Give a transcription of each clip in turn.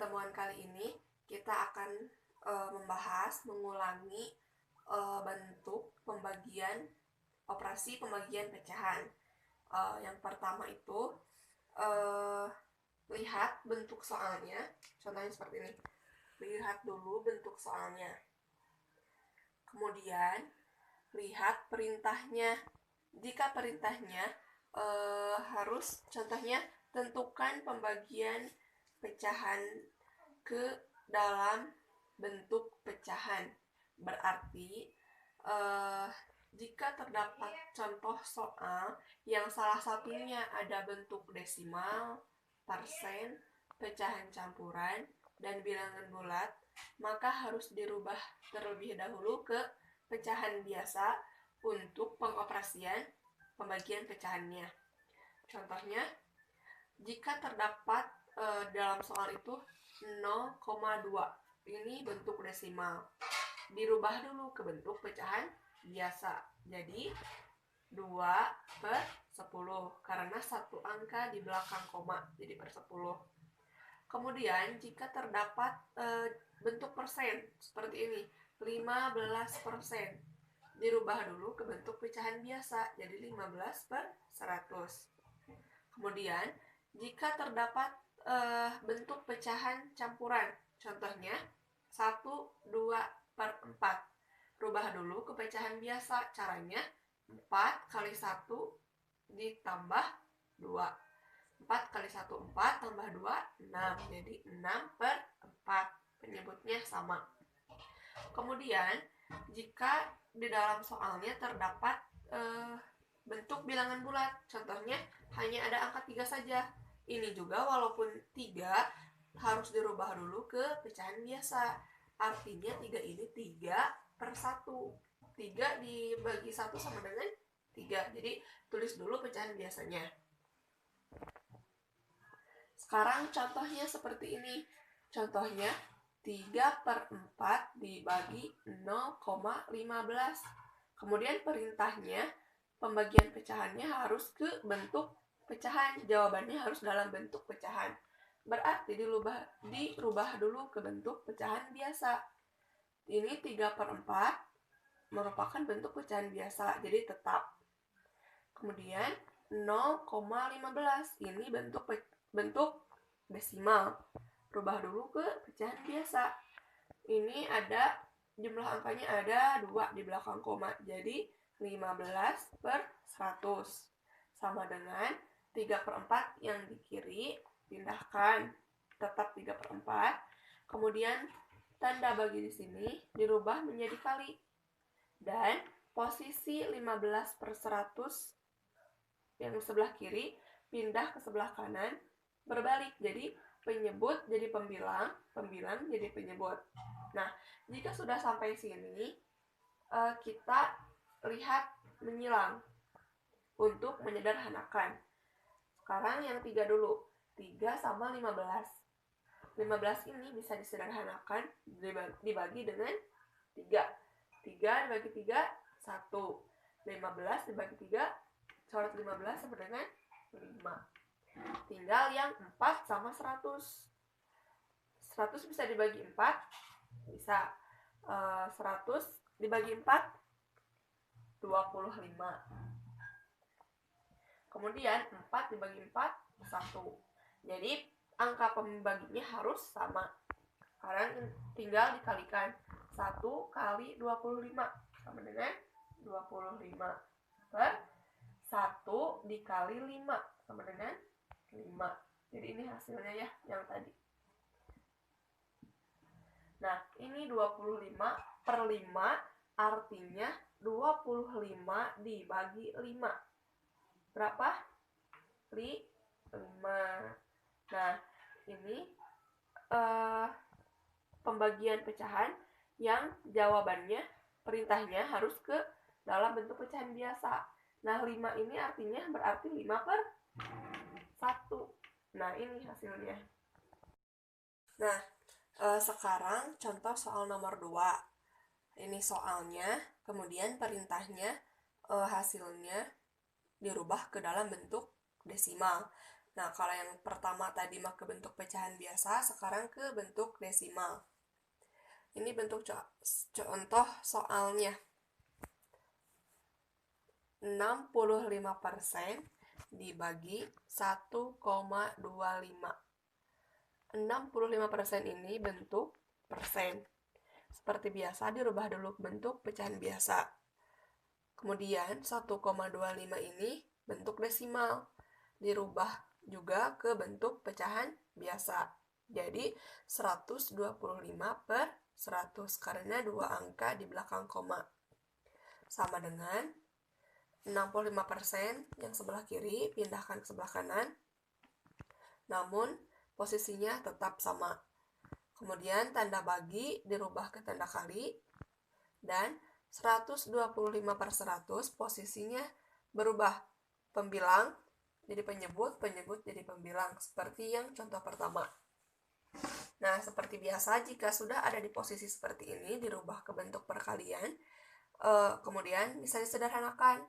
pertemuan kali ini kita akan mengulangi bentuk pembagian operasi pembagian pecahan. Yang pertama itu lihat bentuk soalnya, contohnya seperti ini. Lihat dulu bentuk soalnya. Kemudian lihat perintahnya. Jika perintahnya harus contohnya tentukan pembagian pecahan ke dalam bentuk pecahan. Berarti jika terdapat contoh soal yang salah satunya ada bentuk desimal, persen, pecahan campuran, dan bilangan bulat, maka harus dirubah terlebih dahulu ke pecahan biasa untuk pengoperasian pembagian pecahannya. Contohnya, jika terdapat dalam soal itu 0,2, ini bentuk desimal, dirubah dulu ke bentuk pecahan biasa. Jadi 2/10 karena satu angka di belakang koma, jadi per 10. Kemudian jika terdapat bentuk persen seperti ini, 15%, dirubah dulu ke bentuk pecahan biasa, jadi 15/100. Kemudian jika terdapat bentuk pecahan campuran, contohnya 1/2/4, rubah dulu ke pecahan biasa. Caranya 4 kali 1 ditambah 2. 4 kali 1 4 tambah 2 6, jadi 6/4. Penyebutnya sama. Kemudian jika di dalam soalnya terdapat bentuk bilangan bulat, contohnya hanya ada angka 3 saja, ini juga walaupun 3 harus dirubah dulu ke pecahan biasa. Artinya 3 ini 3/1. 3 dibagi 1 sama dengan 3. Jadi tulis dulu pecahan biasanya. Sekarang contohnya seperti ini. Contohnya 3/4 dibagi 0,15. Kemudian perintahnya pembagian pecahannya harus ke bentuk pecahan. Jawabannya harus dalam bentuk pecahan. Berarti dirubah dulu ke bentuk pecahan biasa. Ini 3/4 merupakan bentuk pecahan biasa, jadi tetap. Kemudian 0,15 ini bentuk desimal. Rubah dulu ke pecahan biasa. Ini ada jumlah angkanya ada 2 di belakang koma, jadi 15/100 sama dengan 3/4 yang di kiri pindahkan, tetap 3/4. Kemudian tanda bagi di sini dirubah menjadi kali, dan posisi 15/100 yang sebelah kiri pindah ke sebelah kanan, berbalik, jadi penyebut jadi pembilang, pembilang jadi penyebut. Nah, jika sudah sampai sini, kita lihat menyilang untuk menyederhanakan. Sekarang yang 3 dulu. 3 sama 15. 15 ini bisa disederhanakan dibagi dengan 3. 3 dibagi 3, 1. 15 dibagi 3, coret 15 sama dengan 5. Tinggal yang 4 sama 100. 100 bisa dibagi 4, bisa. 100 dibagi 4, 25. Kemudian 4 dibagi 4, 1. Jadi angka pembaginya harus sama. Sekarang tinggal dikalikan. 1 kali 25 sama dengan 25. Per 1 dikali 5 sama dengan 5. Jadi ini hasilnya ya, yang tadi. Nah, ini 25/5 artinya 25 dibagi 5. Berapa? 5. Nah, ini pembagian pecahan yang jawabannya, perintahnya harus ke dalam bentuk pecahan biasa. Nah, 5 ini artinya berarti 5/1. Nah, ini hasilnya. Nah, sekarang contoh soal nomor 2. Ini soalnya, kemudian perintahnya hasilnya dirubah ke dalam bentuk desimal. Nah, kalau yang pertama tadi mah ke bentuk pecahan biasa, sekarang ke bentuk desimal. Ini bentuk contoh soalnya. 65% dibagi 1,25. 65% ini bentuk persen. Seperti biasa dirubah dulu ke bentuk pecahan biasa. Kemudian 1,25 ini bentuk desimal. Dirubah juga ke bentuk pecahan biasa. Jadi 125 per 100 karena dua angka di belakang koma. Sama dengan 65% yang sebelah kiri pindahkan ke sebelah kanan. Namun posisinya tetap sama. Kemudian tanda bagi dirubah ke tanda kali. Dan 125 per 100 posisinya berubah. Pembilang jadi penyebut, penyebut jadi pembilang. Seperti yang contoh pertama. Nah, seperti biasa jika sudah ada di posisi seperti ini dirubah ke bentuk perkalian, kemudian bisa disederhanakan,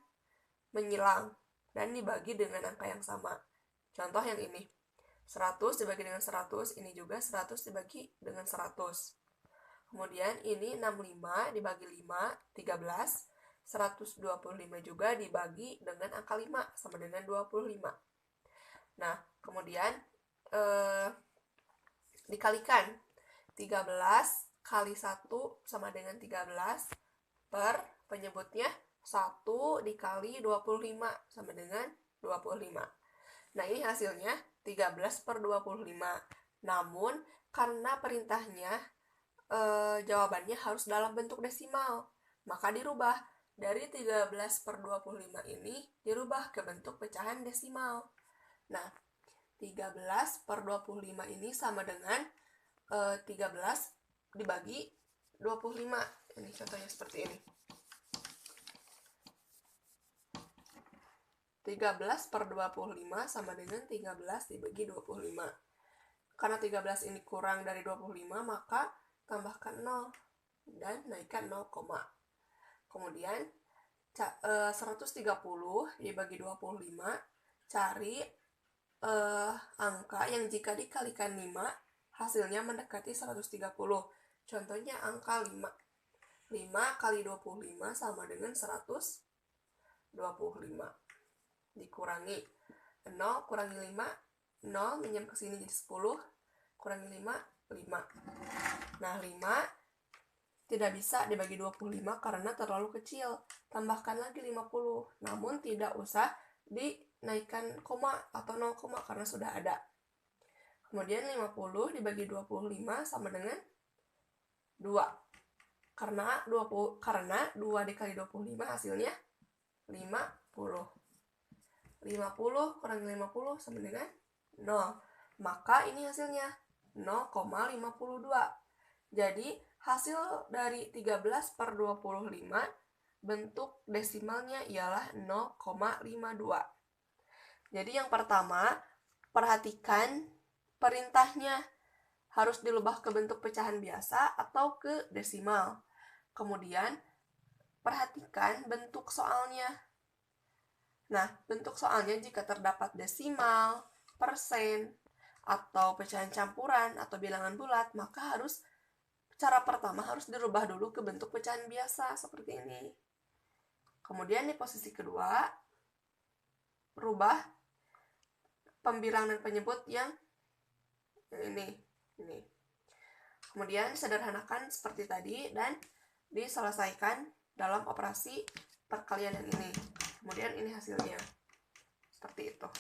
menyilang, dan dibagi dengan angka yang sama. Contoh yang ini, 100 dibagi dengan 100, ini juga 100 dibagi dengan 100. Kemudian ini 65 dibagi 5, 13. 125 juga dibagi dengan angka 5, sama dengan 25. Nah, kemudian dikalikan 13 kali 1 sama dengan 13 per penyebutnya 1 dikali 25 sama dengan 25. Nah, ini hasilnya 13 per 25. Namun, karena perintahnya jawabannya harus dalam bentuk desimal, maka dirubah. Dari 13 per 25 ini dirubah ke bentuk pecahan desimal. Nah, 13 per 25 ini sama dengan 13 dibagi 25. Ini contohnya seperti ini. 13 per 25 sama dengan 13 dibagi 25. Karena 13 ini kurang dari 25, maka tambahkan 0 dan naikkan 0, kemudian 130 dibagi 25, cari angka yang jika dikalikan 5 hasilnya mendekati 130. Contohnya angka 5. 5 kali 25 sama dengan 125. Dikurangi 0 kurangi 5, 0 minjem ke sini jadi 10, kurangi 5, 5. Nah, 5 tidak bisa dibagi 25 karena terlalu kecil. Tambahkan lagi 50. Namun tidak usah dinaikkan koma atau 0, karena sudah ada. Kemudian 50 dibagi 25 sama dengan 2. Karena 2 dikali 25 hasilnya 50. 50 kurangi 50 sama dengan 0. Maka ini hasilnya 0,52. Jadi hasil dari 13 per 25 bentuk desimalnya ialah 0,52. Jadi yang pertama, perhatikan perintahnya harus dilubah ke bentuk pecahan biasa atau ke desimal. Kemudian perhatikan bentuk soalnya. Nah, bentuk soalnya jika terdapat desimal, persen, atau pecahan campuran atau bilangan bulat, maka cara pertama harus dirubah dulu ke bentuk pecahan biasa seperti ini. Kemudian di posisi kedua, rubah pembilang dan penyebut yang ini. Kemudian sederhanakan seperti tadi dan diselesaikan dalam operasi perkalian yang ini. Kemudian ini hasilnya. Seperti itu.